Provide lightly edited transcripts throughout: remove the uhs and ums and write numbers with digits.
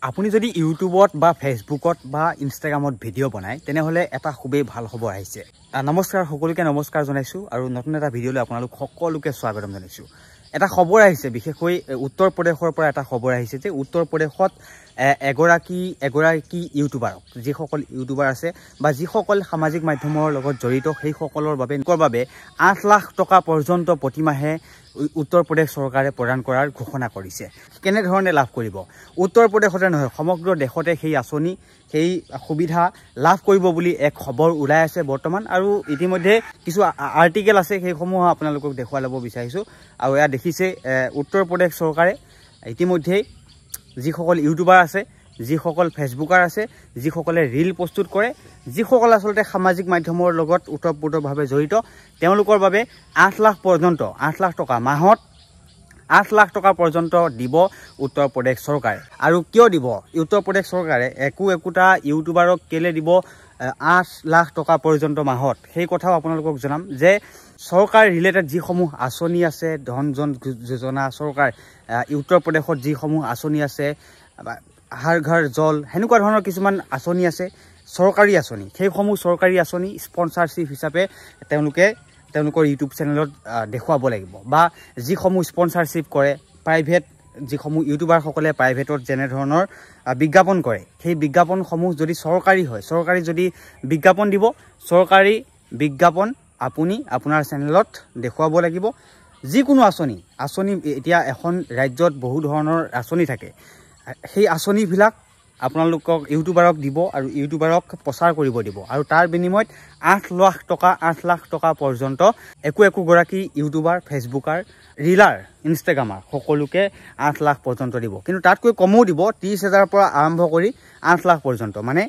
আপুনি যদি ইউটিউবত বা ফেসবুকত বা ইনষ্টাগ্ৰামত ভিডিঅ' বনায় তেনেহলে এটা খুবেই ভাল খবৰ আহিছে। নমস্কাৰ, সকলোকে নমস্কাৰ জনাইছো আৰু নতুন এটা ভিডিঅ'লৈ আপোনালোক সকলোকে স্বাগতম জনাইছো। এটা খবৰ আহিছে, বিশেষকৈ উত্তৰ প্ৰদেশৰ পৰা এটা খবৰ আহিছে যে উত্তৰ প্ৰদেশত এগৰাকী ইউটিউবাৰক, যিসকল ইউটিউবাৰ আছে বা যিসকল সামাজিক মাধ্যমৰ লগত জড়িত সেই সকলৰ বাবে 8 লাখ টকা পৰ্যন্ত প্ৰতিমাহে উত্তৰ প্ৰদেশ চৰকাৰে প্ৰদান কৰাৰ ঘোষণা কৰিছে। কেনেধৰণে লাভ কৰিব? উত্তৰ প্ৰদেশতে নহয়, সমগ্ৰ দেশতে সেই আঁচনি, সেই সুবিধা লাভ কৰিব বুলি এক খবৰ ওলাই আছে বৰ্তমান। আৰু ইতিমধ্যে কিছু আৰ্টিকেল আছে, সেইসমূহ আপোনালোকক দেখুৱাই ল'ব বিচাৰিছোঁ। আৰু এয়া দেখিছে, উত্তৰ প্ৰদেশ চৰকাৰে ইতিমধ্যে যিসকল ইউটিউবাৰ আছে, যিসকল ফেসবুকাৰ আছে, যিসকলে ৰীল প্ৰস্তুত কৰে, যিসকল আচলতে সামাজিক মাধ্যমৰ লগত ওতঃপ্ৰোতভাৱে জড়িত, তেওঁলোকৰ বাবে 8 লাখ টকা মাহত 8 লাখ টকা পৰ্যন্ত দিব উত্তৰ প্ৰদেশ চৰকাৰে। আৰু কিয় দিব উত্তৰ প্ৰদেশ চৰকাৰে একোটা ইউটিউবাৰক কেলে দিব 8 লাখ টকা পৰ্যন্ত মাহত, সেই কথাও আপোনালোকক জনাম যে চৰকাৰ ৰিলেটেড যিসমূহ আঁচনি আছে, ধন জন যোজনা, চৰকাৰ উত্তৰ প্ৰদেশত যিসমূহ আঁচনি আছে, হৰ ঘৰ জল, সেনেকুৱা ধৰণৰ কিছুমান আঁচনি আছে, চৰকাৰী আঁচনি, সেইসমূহ চৰকাৰী আঁচনি স্পনচাৰশ্বিপ হিচাপে তেওঁলোকৰ ইউটিউব চেনেলত দেখুৱাব লাগিব। বা যিসমূহ স্পনচাৰশ্বিপ কৰে প্ৰাইভেট, যিসমূহ ইউটিউবাৰসকলে প্ৰাইভেটত যেনেধৰণৰ বিজ্ঞাপন কৰে, সেই বিজ্ঞাপনসমূহ যদি চৰকাৰী হয়, চৰকাৰী যদি বিজ্ঞাপন দিব, চৰকাৰী বিজ্ঞাপন আপুনি আপোনাৰ চেনেলত দেখুৱাব লাগিব। যিকোনো আঁচনি এতিয়া এখন ৰাজ্যত বহু ধৰণৰ আঁচনি থাকে, সেই আঁচনিবিলাক আপোনালোকক ইউটিউবাৰক দিব আৰু ইউটিউবাৰক প্ৰচাৰ কৰিব দিব। আৰু তাৰ বিনিময়ত 8 লাখ টকা পৰ্যন্ত একোগৰাকী ইউটিউবাৰ, ফেসবুকাৰ, ৰিলাৰ, ইনষ্টাগ্ৰামাৰ সকলোকে 8 লাখ পৰ্যন্ত দিব। কিন্তু তাতকৈ কমও দিব, 30,000 পৰা আৰম্ভ কৰি 8 লাখ পৰ্যন্ত। মানে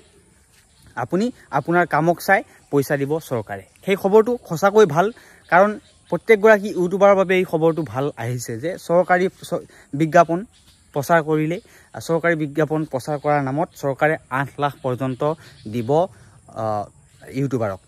আপুনি আপোনাৰ কামক চাই পইচা দিব চৰকাৰে। সেই খবৰটো সঁচাকৈ ভাল, কাৰণ প্ৰত্যেকগৰাকী ইউটিউবাৰৰ বাবে এই খবৰটো ভাল আহিছে যে চৰকাৰী বিজ্ঞাপন প্ৰচাৰ কৰিলে, চৰকাৰী বিজ্ঞাপন প্ৰচাৰ কৰাৰ নামত চৰকাৰে 8 লাখ পৰ্যন্ত দিব ইউটিউবাৰক।